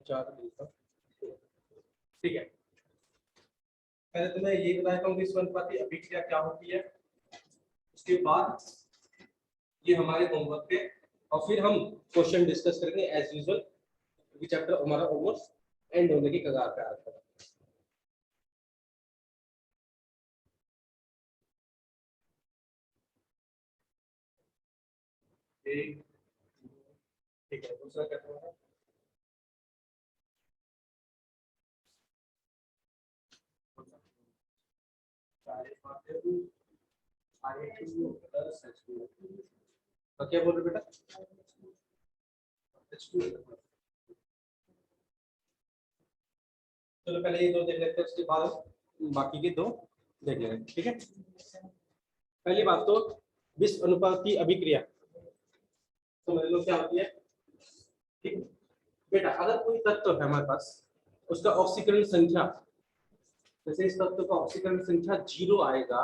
4 ठीक है। पहले तो मैं ये बताता हूँ कि विश्व अनुपाती अभिक्रिया क्या होती है, उसके बाद ये हमारे होमवर्क पे, और फिर हम क्वेश्चन डिस्कस करेंगे एज यूजुअल, क्योंकि चैप्टर हमारा ऑलमोस्ट एंड होने की कगार पे आ रहा है। ठीक है, दूसरा क्या होगा? क्या बोल रहे बेटा? चलो पहले ये दो देख लेते हैं, उसके बाद बाकी के दो देख लेंगे, ठीक है। पहली बात तो विश्व अनुपाती अभिक्रिया समझ लो क्या होती है, ठीक। बेटा अगर कोई तत्व है हमारे पास, उसका ऑक्सीकरण संख्या, जैसे इस तत्व का ऑक्सीकरण संख्या 0 आएगा,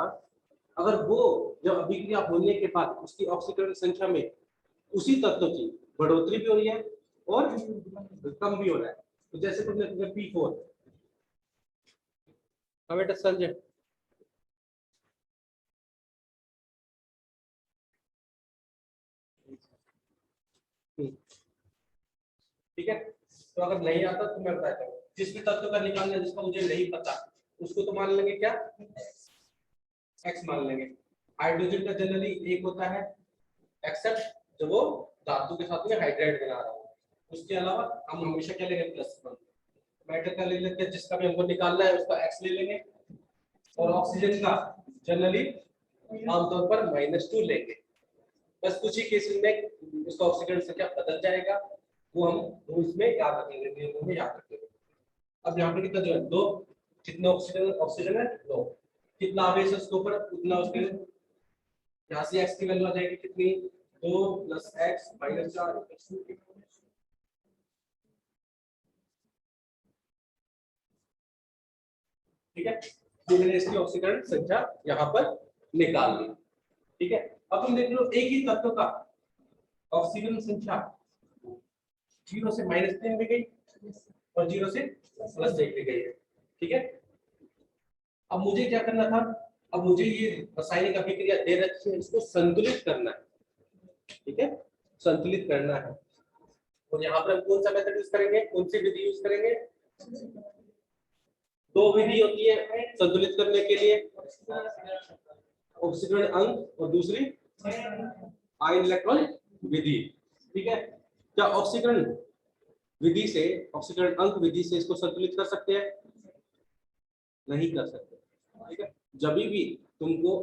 अगर वो जब अभिक्रिया होने के बाद उसकी ऑक्सीकरण संख्या में उसी तत्व की बढ़ोतरी भी हो रही है और कम भी हो रहा है, तो जैसे तुमने P4 बेटा संजय, ठीक है। तो अगर नहीं आता तो मैं बताता हूँ, जिस भी तत्व का निकालना है जिसका मुझे नहीं पता, उसको तो मान लेंगे क्या, एक्स मान लेंगे। हाइड्रोजन का जनरली एक होता है, एक्सेप्ट जब वो धातु के साथ में हाइड्राइड बना रहा हो, उसके अलावा हम हमेशा क्या लेंगे, +1। मेटल का ले लेते हैं, जिसका भी हमको निकालना है उसका एक्स ले लेंगे, और ऑक्सीजन का जनरली आमतौर पर -2 लेंगे। बस कुछ ही केसेस में उसका ऑक्सीकरण संख्या बदल जाएगा, वो हम रूल्स में याद रखेंगे, नियमों में याद रखेंगे। अब यहाँ पर कितना जो है 2, कितना ऑक्सीजन, ऑक्सीजन है 2, कितना आवेश है उसके ऊपर उतना उसके, यहाँ से x की वैल्यू आ जाएगी कितनी, 2 + x - 4 ठीक है। तो मैंने इसकी ऑक्सीकरण संख्या यहाँ पर निकाल ली, ठीक है। अब तुम देख लो एक ही तत्व का ऑक्सीजन संख्या 0 से -3 भी गई और 0 से +1 भी गई है, ठीक है। अब मुझे क्या करना था, अब मुझे ये रासायनिक अभिक्रिया दे रखी है, इसको संतुलित करना है, ठीक है, संतुलित करना है। और यहाँ पर हम कौन सा मेथड यूज करेंगे, कौन सी विधि यूज करेंगे, दो विधि होती है संतुलित करने के लिए, ऑक्सीकरण अंक और दूसरी आयन इलेक्ट्रॉन विधि, ठीक है। क्या ऑक्सीकरण विधि से, ऑक्सीकरण अंक विधि से इसको संतुलित कर सकते हैं, नहीं कर सकते, ठीक है। जब भी तुमको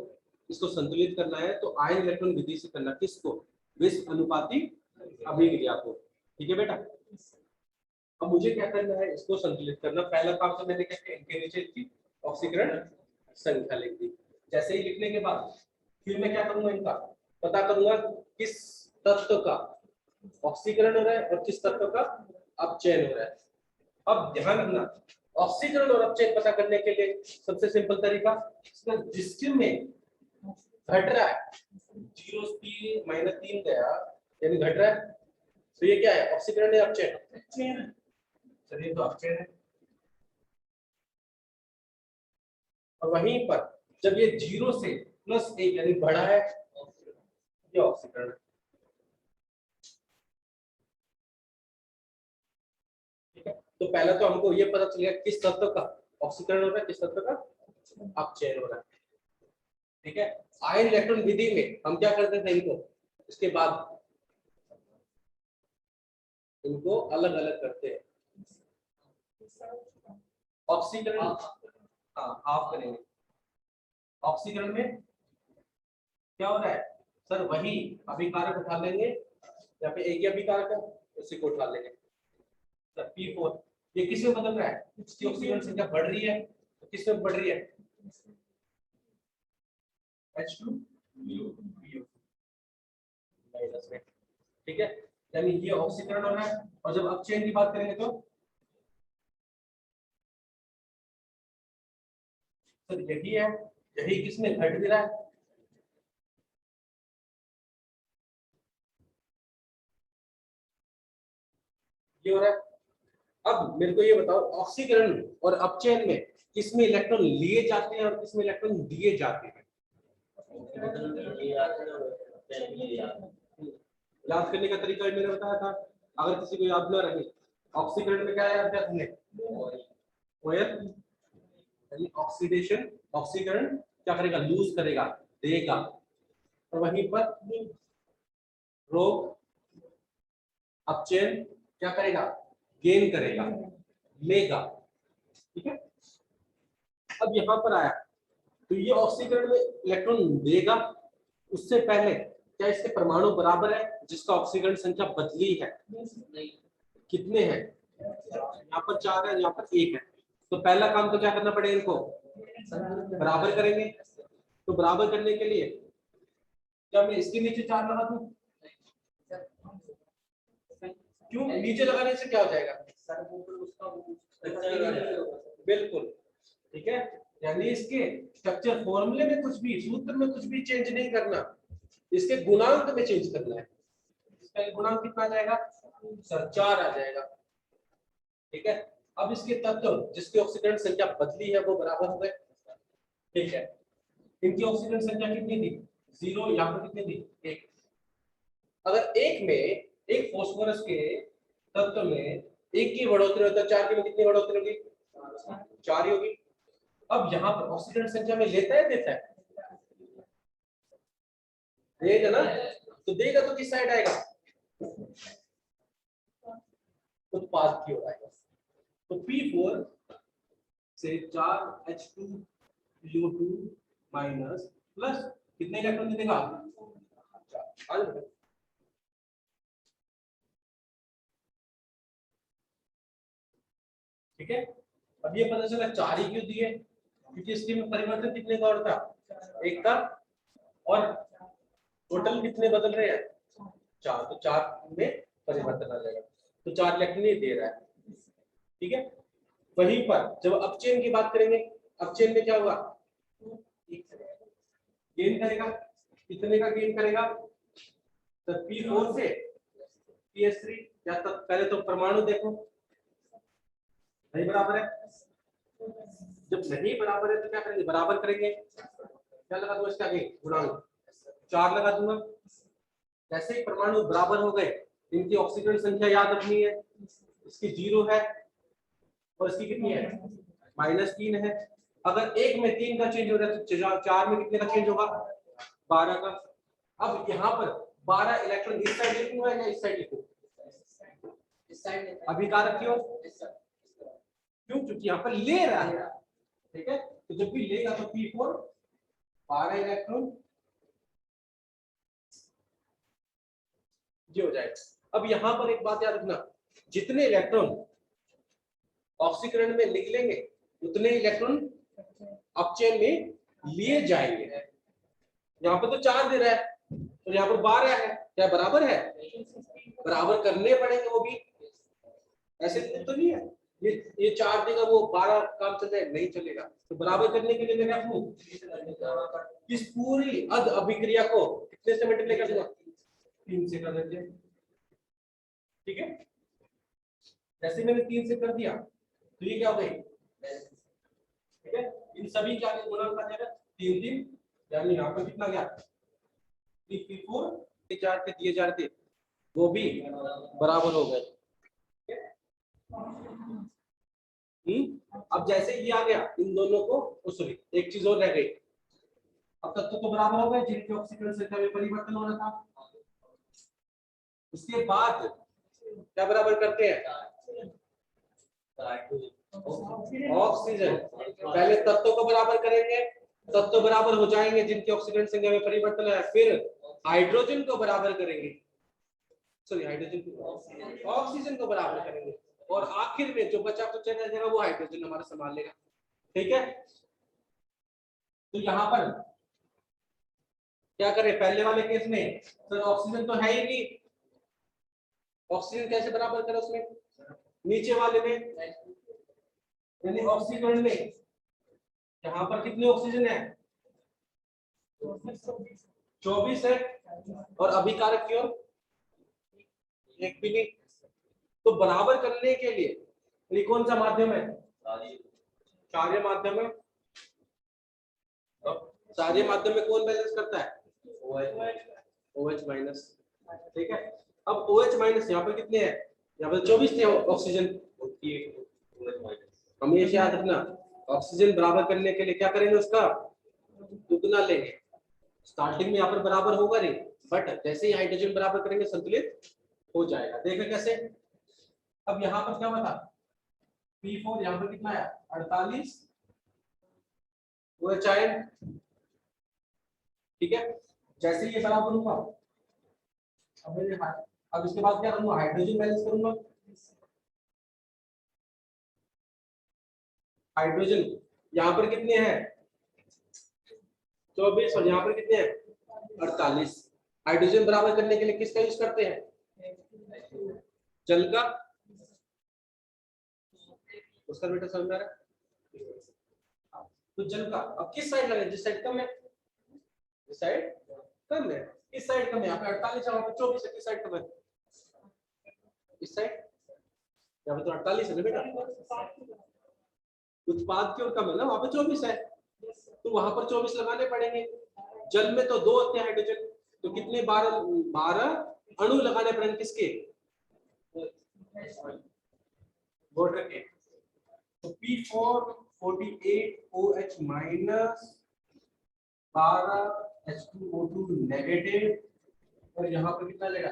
इसको संतुलित करना है तो आयन इलेक्ट्रॉन विधि से करना, किसको, विश्व अनुपाती अभिक्रिया को, ठीक है बेटा। अब मुझे क्या करना है, इसको संतुलित करना। पहला काम तो मैंने क्या किया, इनके नीचे की ऑक्सीकरण संख्या लिख दी। जैसे ही लिखने के बाद फिर मैं क्या करूंगा, इनका पता करूंगा किस तत्व का ऑक्सीकरण हो रहा है और किस तत्व का अपचयन हो रहा है। अब ध्यान रखना, ऑक्सीकरण और अपचयन पता करने के लिए सबसे सिंपल तरीका, जिसमें घट रहा है 0 3 -3 गया यानी घट रहा है, तो ये क्या है, ऑक्सीकरण या अपचयन, चलिए तो अपचयन है। और वहीं पर जब ये 0 से +1 यानी बढ़ा है, ये ऑक्सीकरण है, ठीक है। तो पहला तो हमको ये पता चल गया किस तत्व का ऑक्सीकरण हो रहा है, किस तत्व का अपचयन हो रहा है, ठीक है। आयन इलेक्ट्रॉन विधि में हम क्या करते थे, इनको इसके बाद इनको अलग अलग करते हैं, ऑक्सीकरण, हाँ हाफ करेंगे। ऑक्सीकरण में क्या हो रहा है सर, वही अभिकारक उठा लेंगे, या फिर एक ही अभिकारक है उसी को उठा लेंगे। सर P4 ये किस में बदल रहा है, इसकी ऑक्सीजन संख्या बढ़ रही है, तो किस में बढ़ रही है, H2 माइनस में, ठीक है। यानी ये ऑक्सीकरण हो रहा है। और जब अपचयन की बात करेंगे तो सर यही है, यही किसमें घट भी रहा है, ये हो रहा है। अब मेरे को ये बताओ, ऑक्सीकरण और अपचयन में किसमें इलेक्ट्रॉन लिए जाते हैं और किसमें इलेक्ट्रॉन दिए जाते हैं? याद करने का तरीका मैंने बताया था, अगर किसी को याद न रहे, ऑक्सीकरण में क्या याद किया तुमने? ओएल, यानी ऑक्सीडेशन, ऑक्सीकरण क्या करेगा? लूज करेगा, देगा। और वहीं पर रोग, अपचयन क्या करेगा? गेन करेगा, लेगा। ठीक है। अब यहां पर आया तो ये ऑक्सीकरण में इलेक्ट्रॉन देगा, उससे पहले क्या इसके परमाणु बराबर है जिसका ऑक्सीकरण संख्या बदली है? कितने हैं? यहाँ पर 4 है, यहाँ पर 1 है। तो पहला काम तो क्या करना पड़ेगा? इनको बराबर करेंगे। तो बराबर करने के लिए क्या मैं इसके नीचे 4 लगा दूं? क्यों? नीचे लगाने से क्या हो जाएगा? बिल्कुल, ठीक है। यानी इसके स्ट्रक्चर फॉर्मूले में कुछ भी, सूत्र में कुछ भी चेंज नहीं करना, इसके गुणांक में चेंज करना है। इसका गुणांक कितना आ जाएगा सर? 4 आ जाएगा। ठीक है। अब इसके तत्व जिसकी ऑक्सीकरण संख्या बदली है वो बराबर हो गए। ठीक है। इनकी ऑक्सीकरण संख्या कितनी थी? 0। यहाँ पर कितनी थी? 1। अगर एक में, एक फास्फोरस के तत्व में 1 की बढ़ोतरी होता है, 4 की में कितनी बढ़ोतरी होगी? 4 ही होगी। अब यहाँ पर ऑक्सीकरण संख्या में लेता है, देता है? देगा ना। तो देगा तो किस साइड आएगा? उत्पाद की ओर आएगा। तो P4 से 4H2PO2 माइनस प्लस कितने इलेक्ट्रॉन देगा? 4। ठीक है। अब ये पता चला 4 ही क्यों दिए, क्योंकि इसके में परिवर्तन कितने का और था? 1 का। और टोटल कितने बदल रहे हैं? 4। तो 4 में परिवर्तन आ जाएगा। तो 4 इलेक्ट्रॉन ही दे रहा है। ठीक है। वहीं पर जब अपचयन की बात करेंगे, अपचयन में क्या हुआ? गेन करेगा। कितने का गेन करेगा? तो P4 से PS3, या तब पहले तो परमाणु देखो, नहीं बराबर है। जब नहीं बराबर है तो क्या करेंगे? बराबर करेंगे। क्या लगा दूंगा इसके आगे? गुणांक 4 लगा दूंगा। जैसे ही परमाणु बराबर हो गए, इनकी ऑक्सीकरण संख्या याद रखनी है। इसकी 0 है और इसकी कितनी है? -3 है। अगर एक में 3 का चेंज हो रहा है तो 4 में कितने का चेंज होगा? 12 का। अब यहाँ पर 12 इलेक्ट्रॉन इस साइड लिखूं या इस साइड लिखूं? इस साइड। अभी कहा रखियो, क्यों? क्योंकि यहाँ पर ले रहा है। ठीक है। तो जब भी लेगा तो P4 12 इलेक्ट्रॉन ये हो जाएगा। अब यहाँ पर एक बात याद रखना, जितने इलेक्ट्रॉन ऑक्सीकरण में निकलेंगे उतने इलेक्ट्रॉन अपचयन में लिए जाएंगे। यहाँ पर तो 4 दे रहा है तो यहाँ पर 12 है, क्या बराबर है? बराबर करने पड़ेंगे वो भी, ऐसे तो नहीं है ये 4 देगा वो 12 काम चल जाए, नहीं चलेगा। तो बराबर करने के लिए मैं इस पूरी अध अभिक्रिया को कितने से मल्टीप्लाई कर दूंगा? 3 से कर देते हैं। ठीक है। जैसे मैंने 3 से कर दिया तो ये क्या हो गई? ठीक है। इन सभी के आगे गुणा कर देगा 3 3, यानी यहाँ पर कितना गया? 3 4 के दिए जा रहे थे वो भी बराबर हो गए। अब जैसे ये आ गया, इन दोनों को सॉरी एक चीज और रह गई। अब तक तो बराबर हो गए जिनके ऑक्सीकरण संख्या में परिवर्तन हो रहा था। उसके बाद क्या बराबर करते हैं? ऑक्सीजन। पहले तत्वों को बराबर करेंगे, तत्व बराबर हो जाएंगे जिनकी ऑक्सीकरण संख्या में परिवर्तन है, फिर हाइड्रोजन को बराबर करेंगे, सॉरी हाइड्रोजन को, ऑक्सीजन को बराबर करेंगे, और आखिर में जो बचा कुछ रह जाएगा वो हाइड्रोजन हमारा संभाल लेगा। ठीक है। तो यहाँ पर क्या करें? पहले वाले केस में सर ऑक्सीजन तो है ही नहीं, ऑक्सीजन कैसे बराबर करें उसमें? नीचे वाले में, यानी ऑक्सीकरण में यहाँ पर कितने ऑक्सीजन है? 24 है, और अभिकारक की ओर 1 भी नहीं। तो बराबर करने के लिए ये कौन सा माध्यम है? क्षारीय माध्यम है। क्षारीय माध्यम में कौन बैलेंस करता है? OH minus. ठीक है, अब OH माइनस यहाँ पर कितने हैं? यहाँ पर 24 थे ऑक्सीजन। हमेशा याद रखना, ऑक्सीजन बराबर करने के लिए क्या करेंगे? उसका दुगना लेंगे। स्टार्टिंग में यहाँ पर बराबर होगा नहीं, बट जैसे ही हाइड्रोजन बराबर करेंगे संतुलित हो जाएगा। देखें कैसे। अब यहाँ पर क्या हुआ था? P4 यहाँ पर कितना है? 48 OH आयन। ठीक है, जैसे ही ये बराबर होगा, अब इसके बाद क्या करूंगा? हाइड्रोजन बैलेंस करूंगा। हाइड्रोजन यहाँ पर कितने हैं? 24 और यहाँ पर कितने हैं? 48। हाइड्रोजन बराबर करने के लिए किसका यूज करते हैं? जल का। उसका बेटा समझ में आ रहा है? तो जल का अब किस साइड लगे? जिस साइड कम है, इस साइड कम है, इस साइड कम है। यहाँ पे 48 है, वहाँ पे 24 है। किस साइड कम है? इस साइड। यहाँ पे तो 48 है ना बेटा, उत्पाद की ओर कम है ना, वहाँ पे 24 है, तो वहां पर 24 लगाने पड़ेंगे। जल में तो 2 होते हैं हाइड्रोजन, तो कितने? 12 अणु लगाने पड़ेंगे। किसके? वाटर के। तो P4 48 OH minus, 12 H2O2 negative, और यहाँ पर कितना लेगा?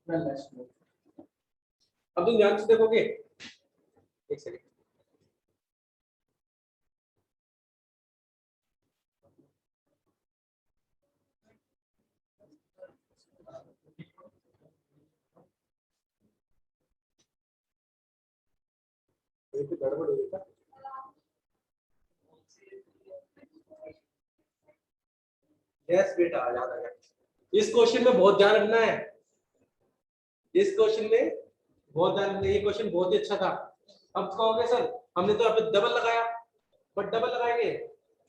12 H2O। अब तुम ध्यान से देखोगे, एक सेकंड, गड़बड़ हो गई क्या? यस बेटा, याद आ गया। इस क्वेश्चन में बहुत ध्यान रखना है, इस क्वेश्चन में बहुत ध्यान रखना है। ये क्वेश्चन बहुत ही अच्छा था। अब कहोगे सर हमने तो यहाँ पे डबल लगाया, बट डबल लगाएंगे,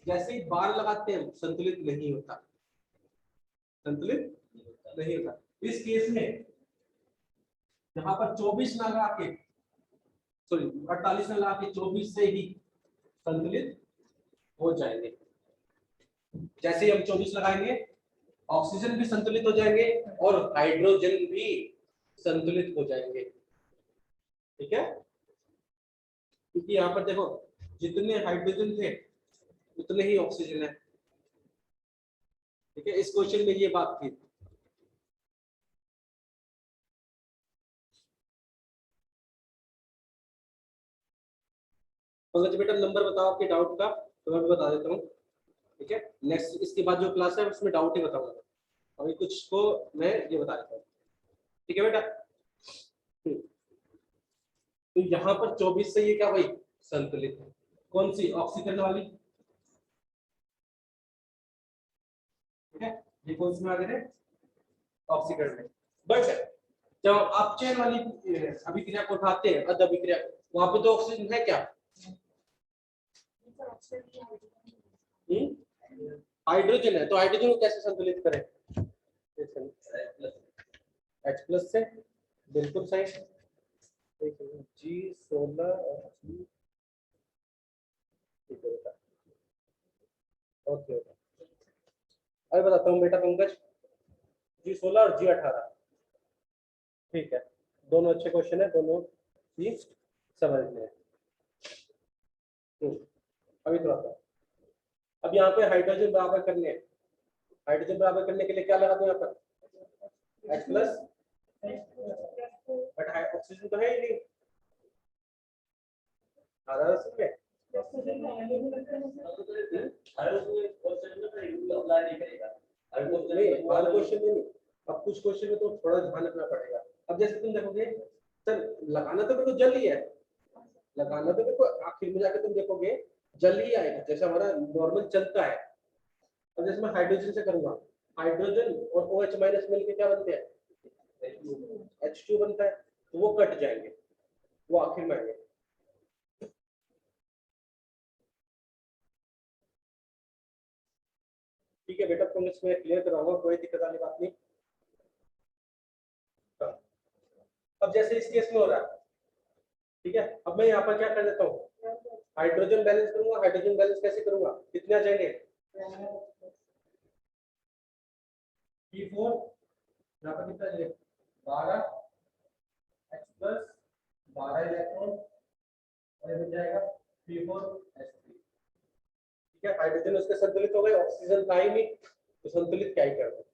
जैसे ही बार लगाते हैं संतुलित नहीं होता, संतुलित नहीं होता। इस केस में यहाँ पर 24 ना लगा के, सॉरी 48 ना लगा के 24 से ही संतुलित हो जाएंगे। जैसे ही हम 24 लगाएंगे, ऑक्सीजन भी संतुलित हो जाएंगे और हाइड्रोजन भी संतुलित हो जाएंगे। ठीक है, क्योंकि यहाँ पर देखो जितने हाइड्रोजन थे उतने ही ऑक्सीजन है। ठीक है, इस क्वेश्चन में ये बात थी। पंकज बेटा नंबर बताओ आपके डाउट का, तो मैं बता देता हूँ। ठीक है, नेक्स्ट इसके बाद जो क्लास है उसमें डाउट ही बताऊंगा। अभी कुछ को मैं ये बता देता हूँ। ठीक है बेटा। तो यहाँ पर 24 से ये क्या भाई? संतुलित है। कौन सी? ऑक्सीकरण वाली। ठीक है, ये कौन सी में आ गए थे? ऑक्सीकरण में। बट जब आप चेन वाली अभिक्रिया को उठाते हैं, अद अभिक्रिया, वहां पे तो ऑक्सीजन है क्या? हाइड्रोजन है, तो हाइड्रोजन को कैसे संतुलित करें? H+ से। बिल्कुल सही। G16 और G, ठीक है बेटा, ओके। अभी बताता हूँ बेटा पंकज, G16 और G18। ठीक है, दोनों अच्छे क्वेश्चन है, दोनों ही समझ में। अभी तो आता है। अब यहाँ पे हाइड्रोजन बराबर करने हैं, हाइड्रोजन बराबर करने के लिए क्या लगा दूं यहाँ पर? H+, बट ऑक्सीजन तो है ही नहीं। अब कुछ क्वेश्चन में तो थोड़ा ध्यान रखना पड़ेगा। अब जैसे तुम देखोगे सर, लगाना तो मेरे को जल ही है, लगाना तो मेरे को आखिर में जाके तुम देखोगे जल ही आएगा, जैसे हमारा नॉर्मल चलता है। अब जैसे मैं हाइड्रोजन से करूंगा, हाइड्रोजन और OH माइनस मिलकर क्या बनते हैं? H2 बनता है, तो वो कट जाएंगे, वो आखिर में आएंगे। ठीक है बेटा, तुम इसमें क्लियर कराऊंगा, कोई दिक्कत वाली बात नहीं। अब जैसे इस केस में हो रहा है, ठीक है, अब मैं यहाँ पर क्या कर देता हूँ, हाइड्रोजन बैलेंस करूंगा। हाइड्रोजन बैलेंस कैसे करूंगा, कितने आ जाएंगे, P4 यहाँ पर कितना है, 12 H प्लस 12 इलेक्ट्रॉन और ये बन जाएगा P4H3। ठीक है, हाइड्रोजन उसके संतुलित हो गए, ऑक्सीजन था ही नहीं तो संतुलित क्या ही कर दो,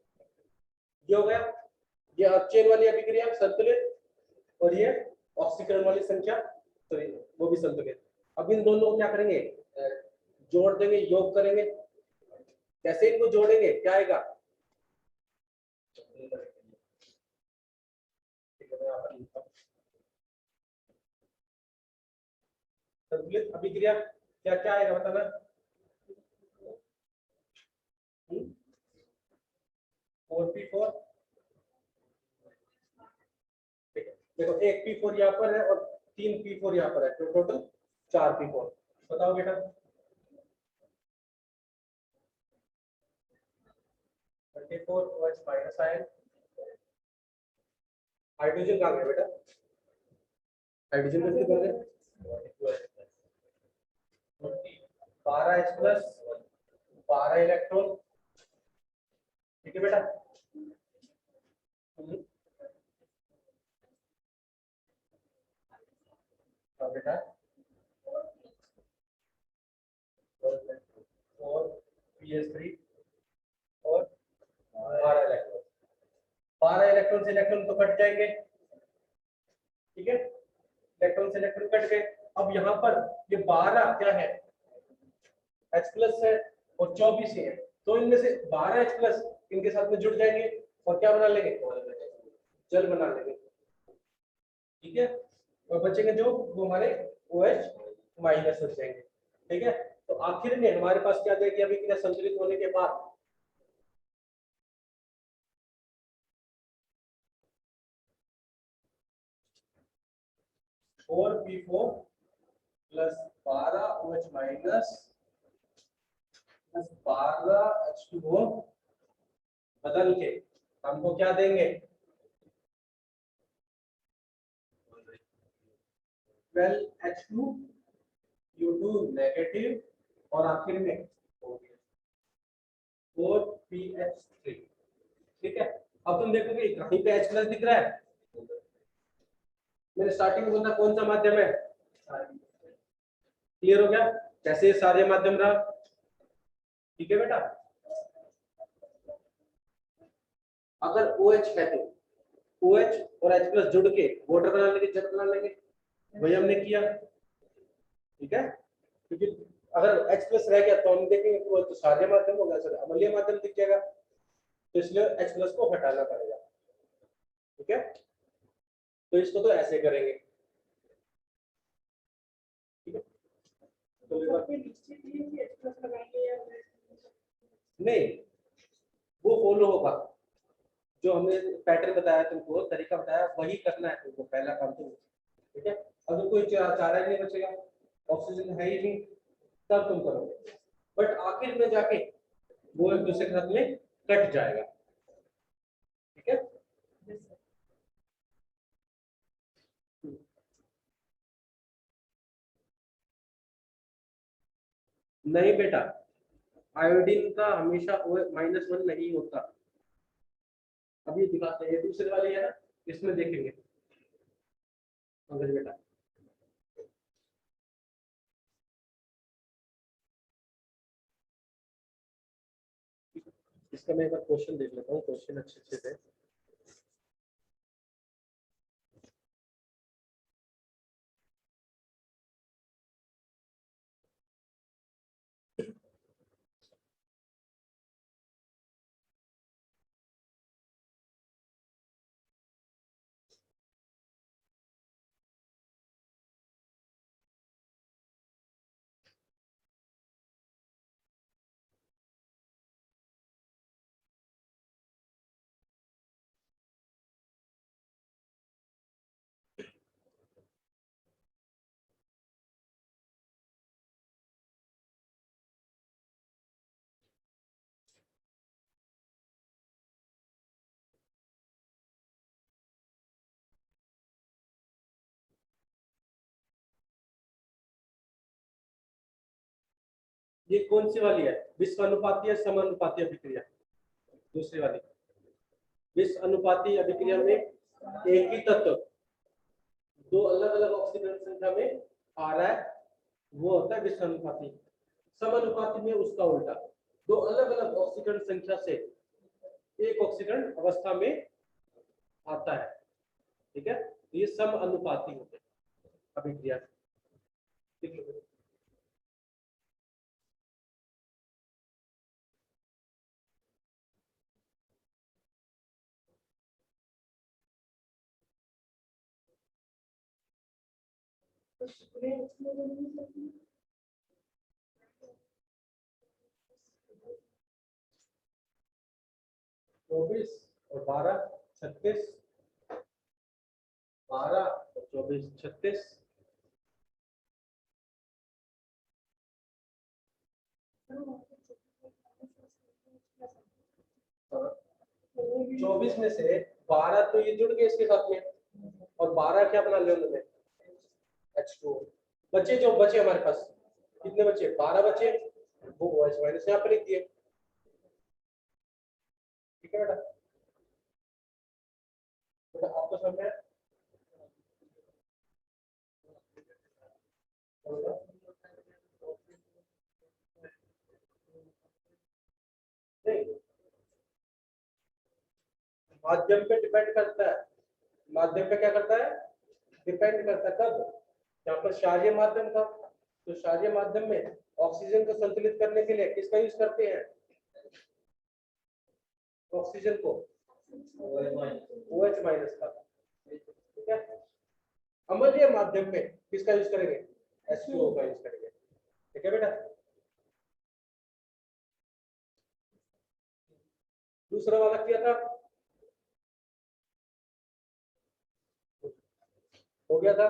ये हो गया। ये चेन वाली अभिक्रिया संतुलित, और ये ऑक्सीकरण वाली संख्या सॉरी वो भी संतुलित। अब इन दोनों को क्या करेंगे, जोड़ देंगे, योग करेंगे। कैसे इनको जोड़ेंगे, क्या आएगा, संतुलित अभिक्रिया क्या क्या आएगा बताना, 4P4, देखो एक P4 यहाँ पर है और 3P4 यहाँ पर है, तो टोटल 4P4। बताओ बेटा, 24 OH माइनस आयन। हाइड्रोजन कहाँ गया बेटा, हाइड्रोजन कैसे कर रहे, 12H प्लस 12 इलेक्ट्रॉन। ठीक है बेटा, बेटा और PS3 और 12 इलेक्ट्रॉन, 12 इलेक्ट्रॉन से इलेक्ट्रॉन तो कट जाएंगे। ठीक है, इलेक्ट्रॉन से इलेक्ट्रॉन कट गए। अब यहाँ पर ये 12 क्या है, H प्लस है और 24 है, तो इनमें से 12 H प्लस इनके साथ में जुड़ जाएंगे और क्या बना लेंगे, जल बना लेंगे। ठीक है, और बचेंगे जो वो हमारे OH माइनस हो जाएंगे। ठीक है, तो आखिर में हमारे पास क्या देखिए, अभी क्या संतुलित होने के बाद 4P4 plus 12 OH minus plus 12 H2O बदल के हमको क्या देंगे, 12H2U2 नेगेटिव और आखिर में 4PH3। ठीक है, अब तुम देखोगे कहीं पे H प्लस दिख रहा है, मैंने स्टार्टिंग में बोला कौन सा माध्यम है, क्लियर हो गया, कैसे सारे माध्यम रहा। ठीक है बेटा, अगर OH है तो OH और H प्लस जुड़ के वाटर बना लेंगे, जल बना लेंगे, वही हमने किया। ठीक है, क्योंकि अगर H प्लस रह गया तो हम देखेंगे कि वो तो सारे माध्यम हो गया, सर अम्लीय माध्यम दिख जाएगा, तो इसलिए H प्लस को हटाना पड़ेगा। ठीक है, तो इसको तो ऐसे करेंगे। ठीक है, तो नहीं, वो फॉलो होगा, जो हमने पैटर्न बताया तुमको, तरीका बताया वही करना है तुमको, पहला काम तो। ठीक है, अगर कोई चारा ही नहीं बचेगा, ऑक्सीजन है ही नहीं, तब तुम करोगे, बट आखिर में जाके वो एक दूसरे के साथ में कट जाएगा। ठीक है, नहीं बेटा, आयोडीन का हमेशा -1 नहीं होता। अभी दिखाते हैं, दूसरे वाले है ना, इसमें देखेंगे। पंकज बेटा, इसका मैं एक बार क्वेश्चन देख लेता हूँ, क्वेश्चन अच्छे अच्छे थे। ये कौन सी वाली है, विश्वानुपाती या समानुपाती अभिक्रिया? दूसरी वाली। विश्वानुपाती अभिक्रिया में एक ही तत्व दो अलग अलग ऑक्सीजन संख्या में आ रहा है, वो होता है विश्वानुपाती। समानुपाती में उसका उल्टा, दो अलग अलग ऑक्सीजन संख्या से एक ऑक्सीजन अवस्था में आता है, ठीक है, ये सम अनुपाती होते हैं अभिक्रिया। ठीक है, 24 और 12 36, 12 और 24 36। चौबीस में से 12 तो ये जुड़ गए इसके साथ में, और 12 क्या बना लिया उन्होंने, H2। बचे जो बचे हमारे पास कितने बचे, 12 बचे, वो OH माइनस यहाँ पर लिख दिए। ठीक है बेटा, बेटा आपको समझ में नहीं, माध्यम पे डिपेंड करता है, माध्यम पे क्या करता है, डिपेंड करता है। कब, यहाँ पर क्षारीय माध्यम था, तो क्षारीय माध्यम में ऑक्सीजन को संतुलित करने के लिए किसका यूज करते हैं, ऑक्सीजन को OH माइनस का। ठीक है, अम्लीय माध्यम में किसका यूज करेंगे, H2O का यूज करेंगे। ठीक है बेटा, दूसरा वाला क्या था, हो गया था,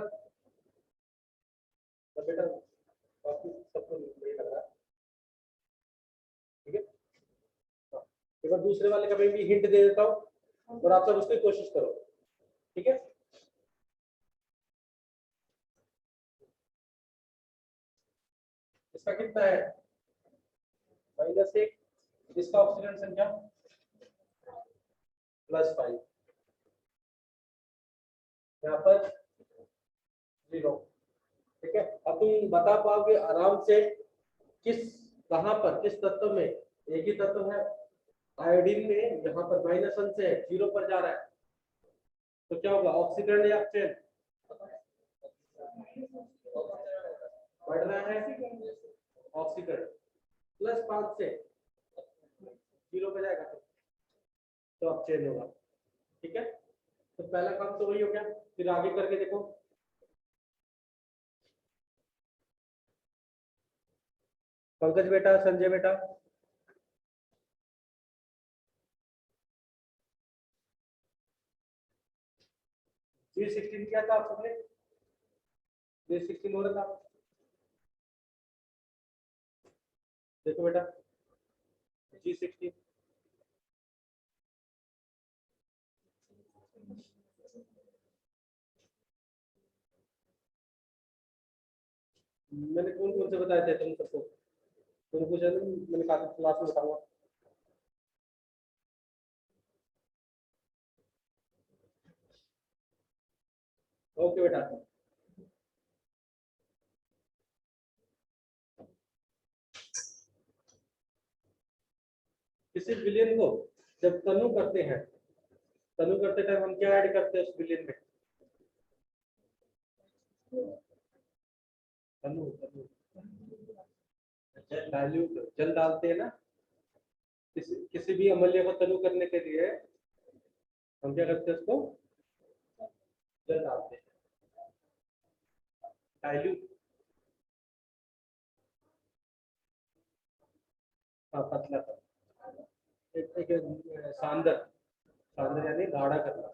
तो बेटा बाकी सबको नहीं लग रहा। ठीक है, एक बार दूसरे वाले का मैं भी हिंट दे देता हूँ और आप सब उसकी कोशिश करो। ठीक है, इसका कितना है, -1, इसका ऑक्सीजन संख्या +5, यहाँ पर 0। ठीक है, अब तुम बता पाओगे आराम से किस, कहां पर, किस तत्व में, एक ही तत्व है आयोडीन में, यहाँ पर -1 से 0 पर जा रहा है, तो क्या होगा, ऑक्सीकरण या अपचयन, बढ़ रहा है ऑक्सीकरण, +5 से 0 पे जाएगा तो अपचयन होगा। ठीक है, तो पहला काम तो वही हो गया, फिर आगे करके देखो। पंकज बेटा, संजय बेटा, G16 क्या था आप सबने, G16 हो रहा था, देखो बेटा G16, मैंने कौन कौन से बताए थे तुम सबको, तुम पूछा ना, मैंने कहा क्लास में बताऊंगा। ओके बेटा, किसी विलेन को जब तनु करते हैं, तनु करते टाइम हम क्या ऐड करते हैं उस विलेन में, तनु तनु डाइल्यूट जल डालते हैं ना, किसी भी अम्लीय को तनु करने के लिए हम क्या करते हैं, उसको जल डालते हैं, डाइल्यूट, हाँ पतला कर, सांद्र, सांद्र यानी गाढ़ा करना।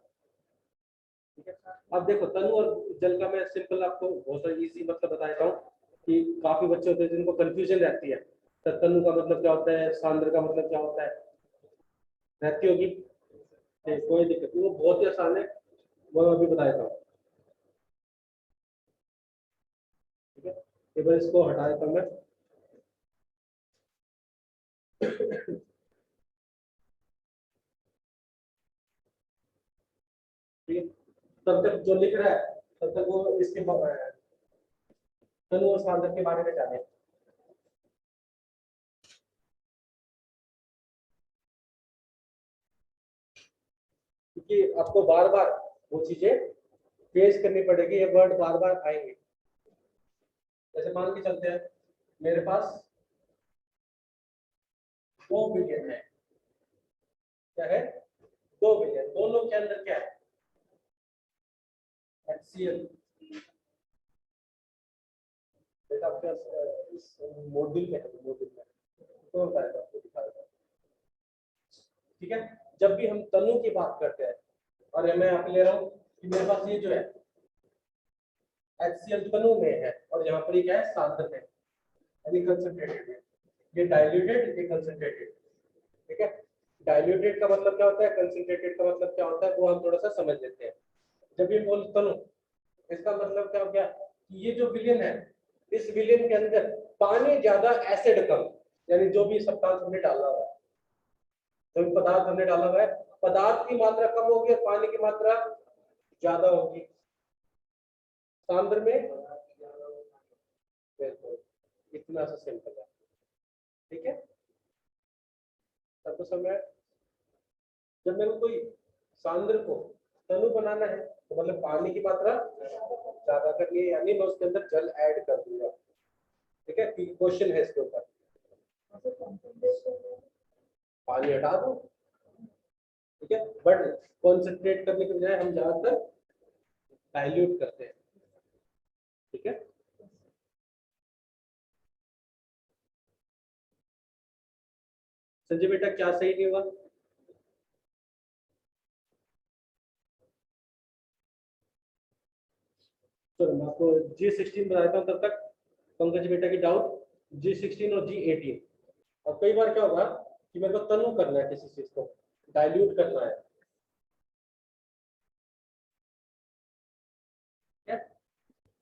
ठीक है, अब देखो तनु और जल का मैं सिंपल आपको बहुत सारा इजी मतलब बता देता हूँ कि काफी बच्चे होते हैं जिनको कंफ्यूजन रहती है, तो तनु का मतलब क्या होता है, सांद्र का मतलब क्या होता है, रहती होगी, कोई दिक्कत नहीं, वो बहुत ही आसान है, वो मैं अभी बता देता हूँ। ठीक है, एक बार इसको हटा देता हूँ मैं, ठीक है, तब तक जो लिख रहा है तब तक वो इसके तनु और सांद्र के बारे में जाने। क्योंकि आपको बार बार वो चीजें फेस करनी पड़ेगी, ये वर्ड बार बार आएंगे। जैसे मान के चलते हैं मेरे पास 2 बिलियन है, क्या है 2 बिलियन, दोनों के अंदर क्या है HCl। बेटा आपके इस मॉड्यूल में है, मॉड्यूल में तो बताएगा, आपको दिखाएगा। ठीक है, जब भी हम तनु की बात करते हैं और मैं यहाँ पे ले रहा हूँ कि मेरे पास ये जो है HCl तनु में है और यहाँ पर ये क्या है सांद्र है, यानी कंसंट्रेटेड है। ये डाइल्यूटेड, ये कंसंट्रेटेड। ठीक है, डाइल्यूटेड का मतलब क्या होता है, कंसंट्रेटेड का मतलब क्या होता है, वो हम थोड़ा सा समझ लेते हैं। जब ये बोल तनु, इसका मतलब क्या हो गया कि ये जो विलियन है, इस विलियन के अंदर पानी ज्यादा, एसिड कम, यानी जो भी सब्सटेंस हमने डाला हुआ है, जो भी पदार्थ हमने डाला हुआ है, पदार्थ की मात्रा कम होगी और पानी की मात्रा ज्यादा होगी सांद्र में। बिल्कुल, इतना सा सिंपल है। ठीक है, सबको समझ। जब मेरे को कोई सांद्र को तनु बनाना है तो मतलब पानी की मात्रा ज्यादा करनी है, यानी मैं उसके अंदर जल ऐड कर दूंगा। ठीक है, क्वेश्चन है इसके ऊपर, पानी हटा दो। ठीक है, बट कॉन्सेंट्रेट करने के बजाय हम ज्यादातर डाइल्यूट करते हैं। ठीक है, संजय बेटा क्या सही नहीं हुआ? चलो मैं आपको G16 बताता हूँ, तब तक पंकज बेटा की डाउट G16 और G18। और कई बार क्या होगा कि मेरे को तनु करना है, किसी चीज को डाइल्यूट करना है। क्या,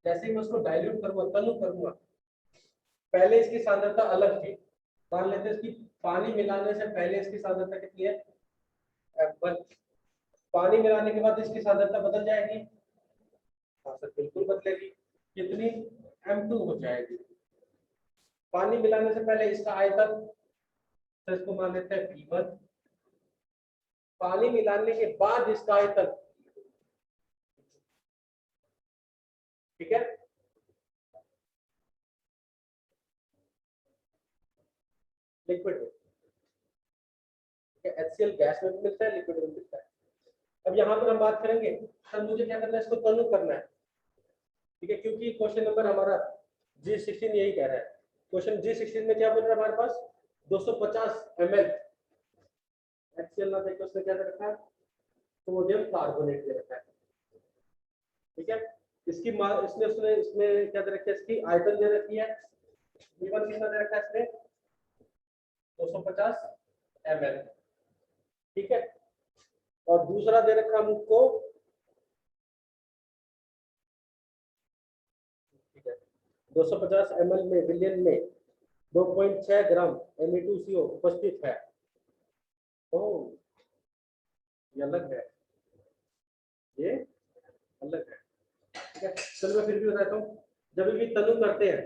जैसे ही मैं उसको डाइल्यूट करूंगा, तनु करूंगा, पहले इसकी सांद्रता अलग थी, मान लेते हैं इसकी पानी मिलाने से पहले इसकी सांद्रता कितनी है F1, पानी मिलाने के बाद इसकी सांद्रता बदल जाएगी। हाँ सर, बिल्कुल बदलेगी। कितनी, M2 हो जाएगी। पानी मिलाने से पहले इसका आयतन, तो इसको मान लेते हैं P1, पानी मिलाने के बाद इसका आयतन। ठीक है, लिक्विड में, HCl गैस में भी मिलता है, लिक्विड में मिलता है। अब यहाँ पर हम बात करेंगे, सर मुझे क्या करना है, इसको तनु करना है। ठीक है, क्योंकि क्वेश्चन नंबर हमारा G16 यही कह रहा है। क्वेश्चन G16 में क्या बोल रहा है हमारे पास, 250 ml HCl ना देकर उसने क्या दे रखा है, सोडियम कार्बोनेट दे रखा है। ठीक है, इसकी इसमें उसने इसमें क्या दे रखा है, इसकी आयतन दे रखी है, V1 कितना दे रखा है इसने, 250 ml। ठीक है, और दूसरा दे रखा हमको, ठीक है, 250 ml में, विलियन में 2.6 ग्राम Me2CO उपस्थित है। ओ, ये अलग है, ये अलग है। ठीक है, चलो मैं फिर भी बताता हूँ। जब भी तनु करते हैं,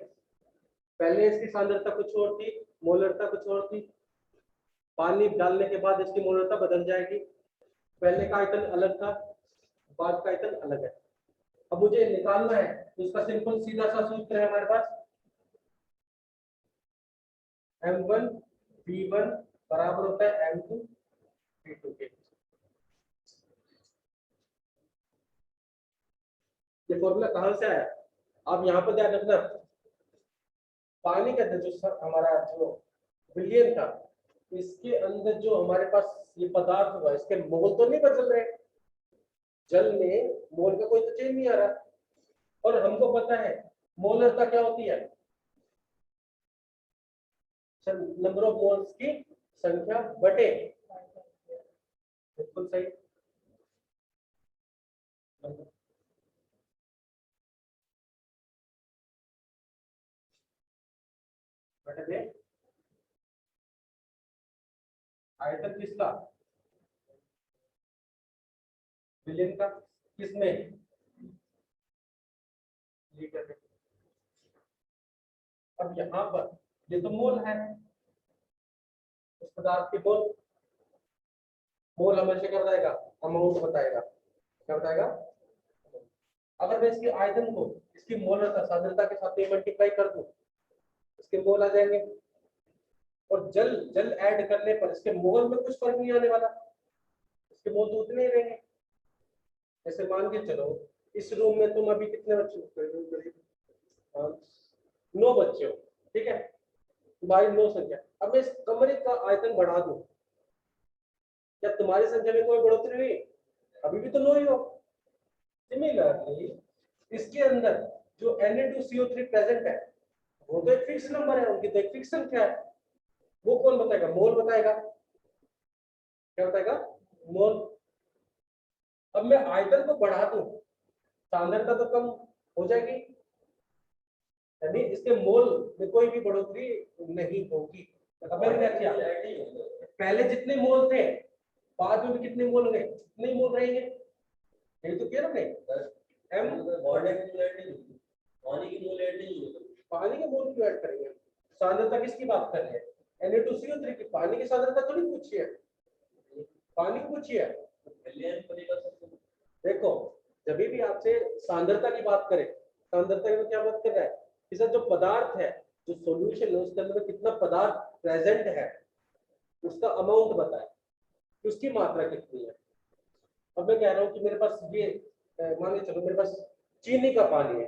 पहले इसकी सांद्रता कुछ और थी, मोलरता कुछ और थी, पानी डालने के बाद इसकी मोलरता बदल जाएगी। पहले का आयतन अलग था, बाद का आयतन अलग है। अब मुझे निकालना है तो इसका सिंपल सीधा सा सूत्र है हमारे पास, M1 V1 बराबर होता है M2 V2 के। ये फॉर्मूला कहां से आया, आप यहाँ पर ध्यान रखना, पानी के अंदर जो हमारा जो विलियन था, इसके अंदर जो हमारे पास ये पदार्थ हुआ, इसके मोल तो नहीं बदल रहे, जल में मोल का कोई तो चेंज नहीं आ रहा। और हमको पता है मोलरता क्या होती है, नंबर ऑफ मोल्स की संख्या बटे, बिल्कुल सही, बटे आयतन किसका, विलयन का, किसमें, लीटर में। अब यहाँ पर ये तो मोल है, उस पदार्थ की मोल, मोल हमेशा क्या बताएगा, अमाउंट बताएगा, क्या बताएगा। अगर मैं इसके आयतन को इसकी मोलरता सांद्रता के साथ मल्टीप्लाई कर दूं, इसके मोल आ जाएंगे, और जल जल ऐड करने पर इसके मोल में कुछ फर्क नहीं आने वाला, इसके मोल तो उतने ही रहेंगे। जैसे मान के चलो इस रूम में तुम अभी कितने बच्चे हो, 9 बच्चे हो, ठीक है, तुम्हारी 9 संख्या। अब मैं इस कमरे का आयतन बढ़ा दूं, क्या तुम्हारी संख्या में कोई बढ़ोतरी नहीं, अभी भी तो 9 ही हो। सिमिलरली इसके अंदर जो Na2CO3 प्रेजेंट है वो तो एक फिक्स नंबर है, उनकी तो एक फिक्स संख्या है, वो कौन बताएगा, मोल बताएगा, क्या बताएगा, मोल। अब मैं आयतन को बढ़ा दूं, सांद्रता तो कम हो जाएगी, यानी इसके मोल में कोई भी बढ़ोतरी नहीं होगी। अब मैंने क्या किया, पहले जितने मोल थे बाद में भी कितने मोल होंगे, कितने मोल रहेंगे, यही तो किया ना हमने, एम पानी के मोल क्यों ऐड करेंगे, सांद्रता किसकी बात कर रहे हैं, Na2CO3 की, पानी की सांद्रता थोड़ी पूछी है, पानी की पूछी है। देखो जब भी आपसे सांद्रता की बात करें, सांद्रता की क्या बात कर रहा है, कि सर जो पदार्थ है, जो सॉल्यूशन है उसके अंदर कितना पदार्थ प्रेजेंट है उसका अमाउंट बताए, कि उसकी मात्रा कितनी है। अब मैं कह रहा हूँ कि मेरे पास ये मान के चलो मेरे पास चीनी का पानी है,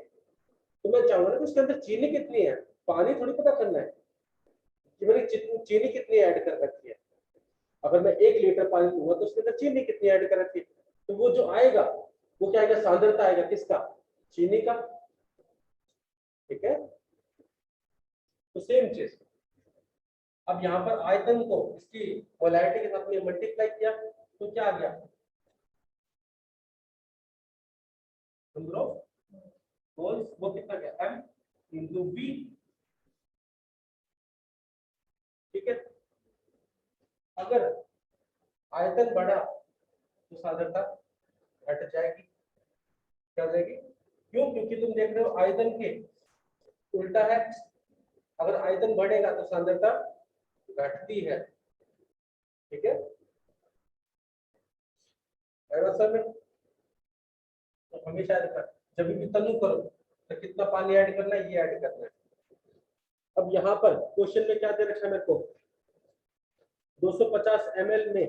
तो मैं चाहूंगा ना कि उसके अंदर चीनी कितनी है, पानी थोड़ी पता करना है कि मैंने चीनी कितनी ऐड कर रखी है। अगर मैं 1 लीटर पानी लूंगा तो उसके अंदर चीनी कितनी ऐड कर रखी है, तो वो जो आएगा वो क्या आएगा, सांद्रता आएगा किसका, चीनी का, ठीक है। तो सेम चीज, अब यहाँ पर आयतन को इसकी मोलैरिटी के साथ में मल्टीप्लाई किया तो क्या आ गया, नंबर ऑफ मोल्स, वो कितना गया, m इंटू v, ठीक है। अगर आयतन बढ़ा तो सांद्रता घट जाएगी, क्या हो जाएगी, क्यों, क्योंकि तुम देख रहे हो आयतन के उल्टा है, अगर आयतन बढ़ेगा तो सांद्रता घटती है, ठीक है। सर में तो हमेशा जब भी तनु करो तो कितना पानी ऐड करना है, ये ऐड करना है। अब यहाँ पर क्वेश्चन में क्या दे रखा है मेरे को, 250 ml में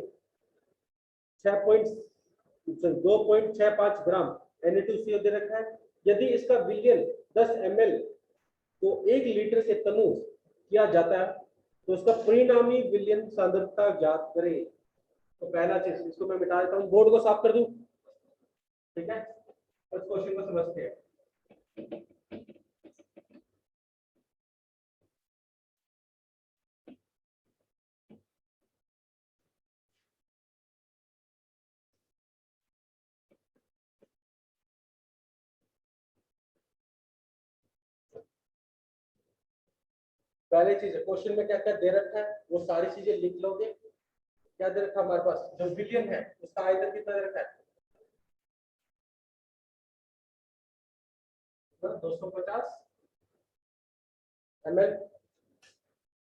2.65 ग्राम Na2CO दे रखा है। यदि इसका विलयन 10 ml को 1 लीटर से तनु किया जाता है तो उसका परिणामी विलयन सांद्रता ज्ञात करें। तो पहला चीज इसको मैं मिटा देता हूँ, बोर्ड को साफ कर दूं, ठीक है। इस क्वेश्चन को समझते हैं। पहली चीज है, क्वेश्चन में क्या क्या दे रखा है वो सारी चीजें लिख लोगे। क्या दे रखा है हमारे पास, जो विलयन है उसका आयतन कितना दे रखा है, 250 ml।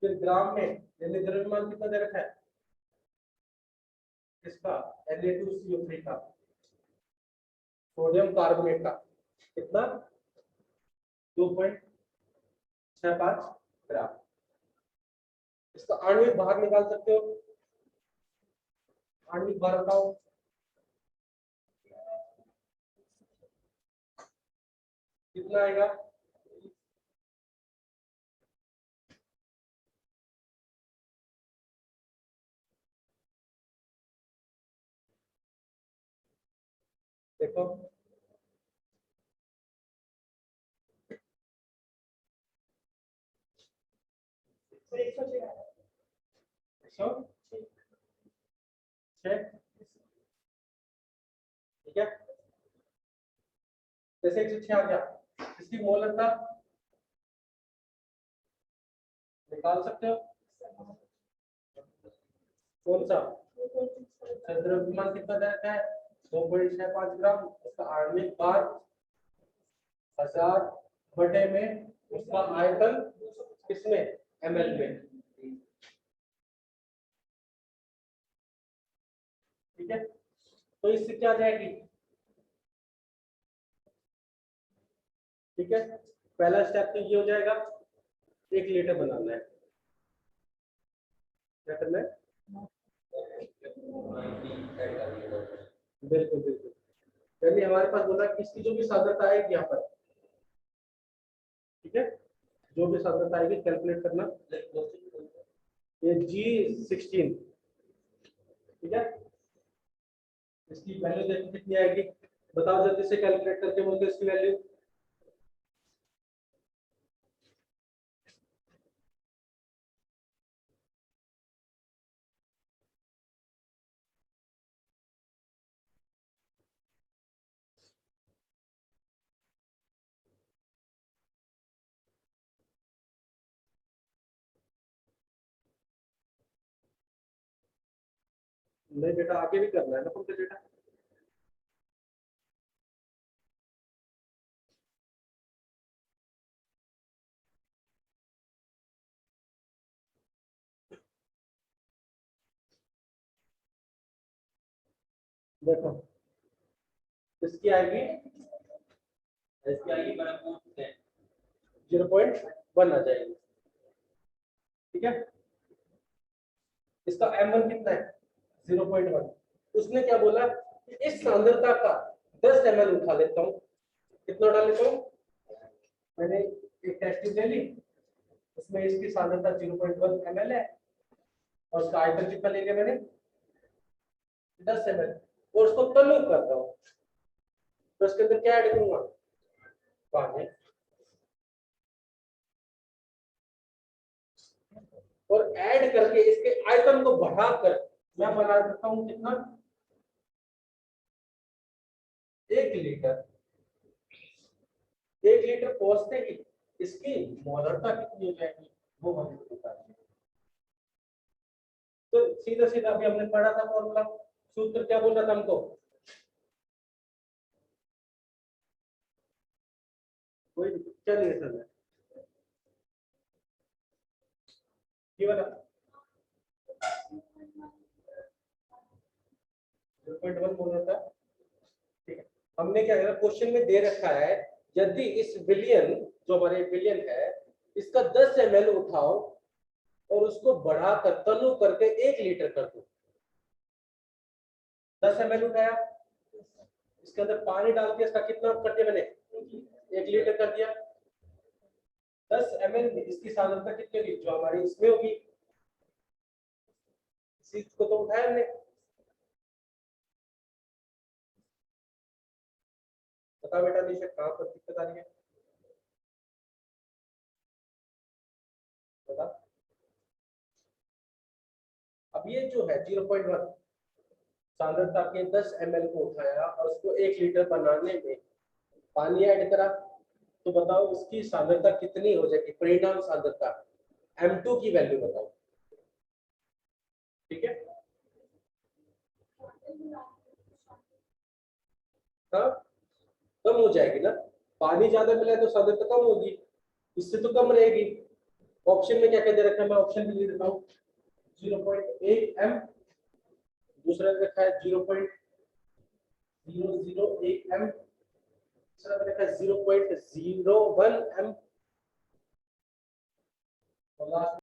फिर ग्राम में यानी द्रव्यमान कितना दे रखा है, इसका Na2CO3 का, सोडियम कार्बोनेट का, कितना, 2.65 ग्राम। इसका आणविक भार निकाल सकते हो, आणविक भार बताओ, कितना आएगा, देखो ठीक है। जैसे 106 आ गया, इसकी मोलकता निकाल सकते हो, कौन सा द्रव्यमान कितना रहता है 2.65 ग्राम। उसका आणविक भार 1000 बटे में उसका आयतन किसमें ml में। ठीक है, तो इससे क्या आ जाएगी। ठीक है, पहला स्टेप तो ये हो जाएगा 1 लीटर बनाना है। क्या करना है, बिल्कुल बिल्कुल। यानी हमारे पास बोला कि इसकी जो भी सांद्रता आएगी यहाँ पर, ठीक है, जो भी सांद्रता आएगी कैलकुलेट करना। ये G16, ठीक है, इसकी वैल्यू देखो कितनी आएगी, बताओ जल्दी से कैलकुलेट करके बोलते इसकी वैल्यू। नहीं बेटा, आगे भी करना है ना तुमको बेटा। देखो इसकी आएगी 0.1 आ जाएगी। ठीक है, इसका m1 कितना है 0.1। उसने क्या बोला कि इस सांद्रता का 10 ml उठा लेता हूँ। कितना उठा लेता हूँ, मैंने एक टेस्ट ट्यूब ले ली, उसमें इसकी सांद्रता 0.1 ml है और उसका आयतन कितना ले लिया मैंने 10 ml, और उसको तनु कर रहा हूँ। तो इसके अंदर क्या ऐड करूंगा, पानी, और ऐड करके इसके आयतन को बढ़ाकर मैं बना सकता हूँ कितना 1 लीटर। 1 लीटर पहुंचते ही इसकी मोलरता कितनी हो जाएगी वो हम बता देंगे। तो सीधा सीधा अभी हमने पढ़ा था फॉर्मूला, सूत्र क्या बोल रहा था हमको, कोई क्या रिलेशन है ये वाला 0.1 मोलरता। ठीक है, हमने क्या करा, क्वेश्चन में दे रखा है यदि इस विलियन, जो हमारे विलियन है, इसका 10 ml उठाओ और उसको बढ़ाकर तनु करके 1 लीटर कर दो। 10 ml उठाया, इसके अंदर पानी डाल के इसका कितना कर दिया मैंने 1 लीटर कर दिया। 10 ml इसकी सांद्रता कितनी होगी जो हमारी इसमें होगी, इसी को तो उठाया हमने। बता बेटा निशा कहां पर दिक्कत आ रही है, बता। अब ये जो है 0.1 सांद्रता के 10 ml को उठाया और उसको 1 लीटर बनाने में पानी ऐड करा, तो बताओ उसकी सांद्रता कितनी हो जाएगी, परिणाम सांद्रता M2 की वैल्यू बताओ। ठीक है, हाँ कम हो जाएगी ना, पानी ज्यादा मिला है तो सांद्रता कम होगी, इससे तो कम रहेगी। ऑप्शन में क्या क्या दे रखा है, मैं ऑप्शन में लिख देता हूँ 0.8 m, दूसरा रखा है 0.008 m, तीसरा रखा है 0.01 m, और लास्ट